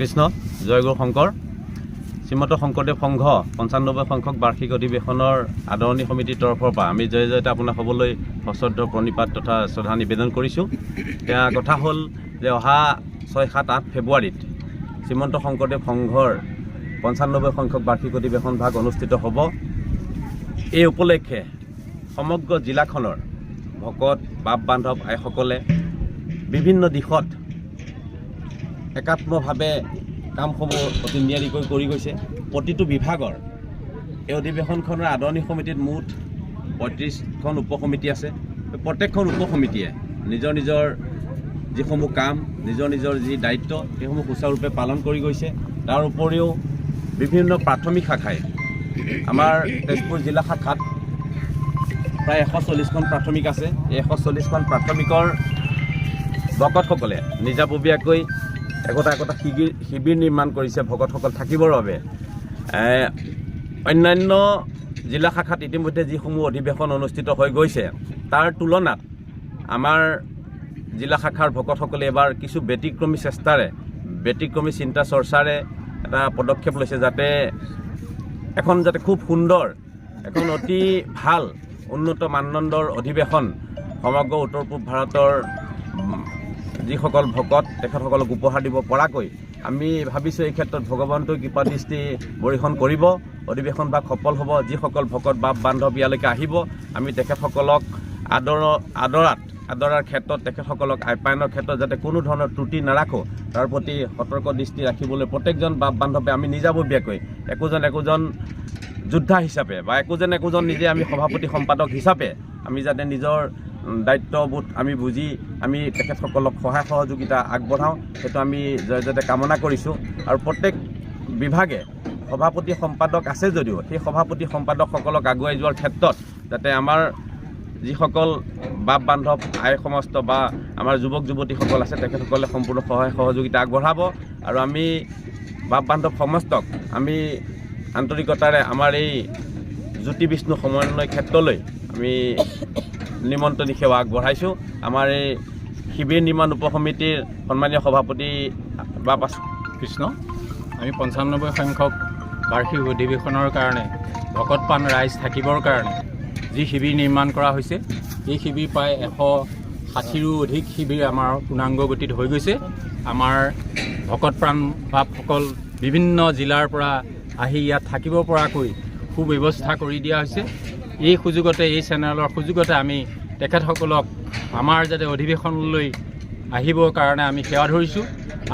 কৃষ্ণ জয়গুৰু শংকৰ শ্ৰীমন্ত শংকৰদেৱ সংঘ ৯৫ সংখ্যক বাৰ্ষিক অধিৱেশনৰ আদৰণি সমিতিৰ তৰফৰ পৰা আমি জয় জয়তে আপোনাক হ'বলৈ সশ্ৰদ্ধ প্ৰণিপাত তথা শ্ৰদ্ধা নিবেদন কৰিছোঁ। এতিয়া কথা হ'ল যে অহা ৬, ৭, ৮ ফেব্ৰুৱাৰীত শ্ৰীমন্ত শংকৰদেৱ সংঘৰ ৯৫ সংখ্যক বাৰ্ষিক অধিৱেশন ভাগ অনুষ্ঠিত হ'ব। এই উপলক্ষে সমগ্ৰ জিলাখনৰ ভকত বাপ বান্ধৱ আইসকলে বিভিন্ন দিশত একাত্মভাৱে কামসমূহ অতি নিয়াৰিকৈ কৰি গৈছে। প্ৰতিটো বিভাগৰ এই অধিৱেশনখনৰ আদৰণি সমিতিত মুঠ ৩৫খন উপসমিতি আছে। প্ৰত্যেকখন উপসমিতিয়ে নিজৰ নিজৰ যিসমূহ কাম নিজৰ নিজৰ যি দায়িত্ব সেইসমূহ সুচাৰুৰূপে পালন কৰি গৈছে। তাৰ উপৰিও বিভিন্ন প্ৰাথমিক শাখাই আমাৰ তেজপুৰ জিলা শাখাত প্ৰায় ১৪০খন প্ৰাথমিক আছে। এই ১৪০খন প্ৰাথমিকৰ ভকতসকলে নিজাববীয়াকৈ একোটা শিবিৰ নিৰ্মাণ কৰিছে ভকতসকল থাকিবৰ বাবে। অন্যান্য জিলা শাখাত ইতিমধ্যে যিসমূহ অধিৱেশন অনুষ্ঠিত হৈ গৈছে তাৰ তুলনাত আমাৰ জিলা শাখাৰ ভকতসকলে এবাৰ কিছু ব্যতিক্ৰমী চেষ্টাৰে ব্যতিক্ৰমী চিন্তা চৰ্চাৰে এটা পদক্ষেপ লৈছে যাতে খুব সুন্দৰ এখন অতি ভাল উন্নত মানদণ্ডৰ অধিৱেশন সমগ্ৰ উত্তৰ পূব ভাৰতৰ যিসকল ভকত তেখেতসকলক উপহাৰ দিব পৰাকৈ আমি ভাবিছোঁ এই ক্ষেত্ৰত ভগৱন্তৰ কৃপা দৃষ্টি বৰ্ষণ কৰিব। অধিৱেশন ভাগ সফল হ'ব। যিসকল ভকত বাপ বান্ধৱ ইয়ালৈকে আহিব আমি তেখেতসকলক আদৰাৰ ক্ষেত্ৰত তেখেতসকলক আপ্যায়নৰ ক্ষেত্ৰত যাতে কোনো ধৰণৰ ত্ৰুটি নাৰাখোঁ তাৰ প্ৰতি সতৰ্ক দৃষ্টি ৰাখিবলৈ প্ৰত্যেকজন বাপ বান্ধৱে আমি নিজাববীয়াকৈ একোজন যোদ্ধা হিচাপে বা একোজন নিজে আমি সভাপতি সম্পাদক হিচাপে আমি যাতে নিজৰ দায়িত্ববোধ আমি বুজি আমি তেখেতসকলক সহায় সহযোগিতা আগবঢ়াওঁ সেইটো আমি জয়তে কামনা কৰিছোঁ। আৰু প্ৰত্যেক বিভাগে সভাপতি সম্পাদক আছে যদিও সেই সভাপতি সম্পাদকসকলক আগুৱাই যোৱাৰ ক্ষেত্ৰত যাতে আমাৰ যিসকল বাপ বান্ধৱ আই সমস্ত বা আমাৰ যুৱক যুৱতীসকল আছে তেখেতসকলে সম্পূৰ্ণ সহায় সহযোগিতা আগবঢ়াব। আৰু আমি বাপ বান্ধৱ সমস্তক আমি আন্তৰিকতাৰে আমাৰ এই জ্যোতি বিষ্ণু সমন্বয় ক্ষেত্ৰলৈ আমি নিমন্ত্ৰণী সেৱা আগবঢ়াইছোঁ। আমাৰ এই শিবিৰ নিৰ্মাণ উপসমিতিৰ সন্মানীয় সভাপতি বাপ কৃষ্ণ আমি ৯৫ সংখ্যক বাৰ্ষিক অধিৱেশনৰ কাৰণে ভকতপ্ৰাণ ৰাইজ থাকিবৰ কাৰণে যি শিবিৰ নিৰ্মাণ কৰা হৈছে এই শিবিৰ প্ৰায় ১৬০ৰো অধিক শিবিৰ আমাৰ পূৰ্ণাংগ গতিত হৈ গৈছে। আমাৰ ভকতপ্ৰাণ বাপসকল বিভিন্ন জিলাৰ পৰা আহি ইয়াত থাকিব পৰাকৈ সুব্যৱস্থা কৰি দিয়া হৈছে। এই সুযোগতে এই চেনেলৰ সুযোগতে আমি তেখেতসকলক আমাৰ যাতে অধিৱেশনলৈ আহিবৰ কাৰণে আমি সেৱা ধৰিছোঁ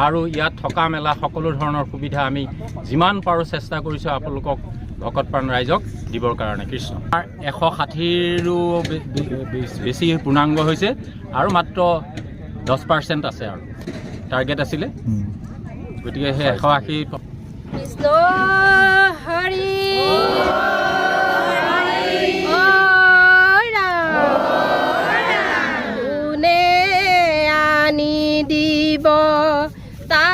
আৰু ইয়াত থকা মেলা সকলো ধৰণৰ সুবিধা আমি যিমান পাৰোঁ চেষ্টা কৰিছোঁ আপোনালোকক ভকতপ্ৰাণ ৰাইজক দিবৰ কাৰণে। কৃষ্ণ ১৬০ৰো বেছি পূৰ্ণাংগ হৈছে আৰু মাত্ৰ 10% আছে আৰু টাৰ্গেট আছিলে। গতিকে সেই ১৮০ কৃষ্ণ হৰি কোনে আনি দিব তা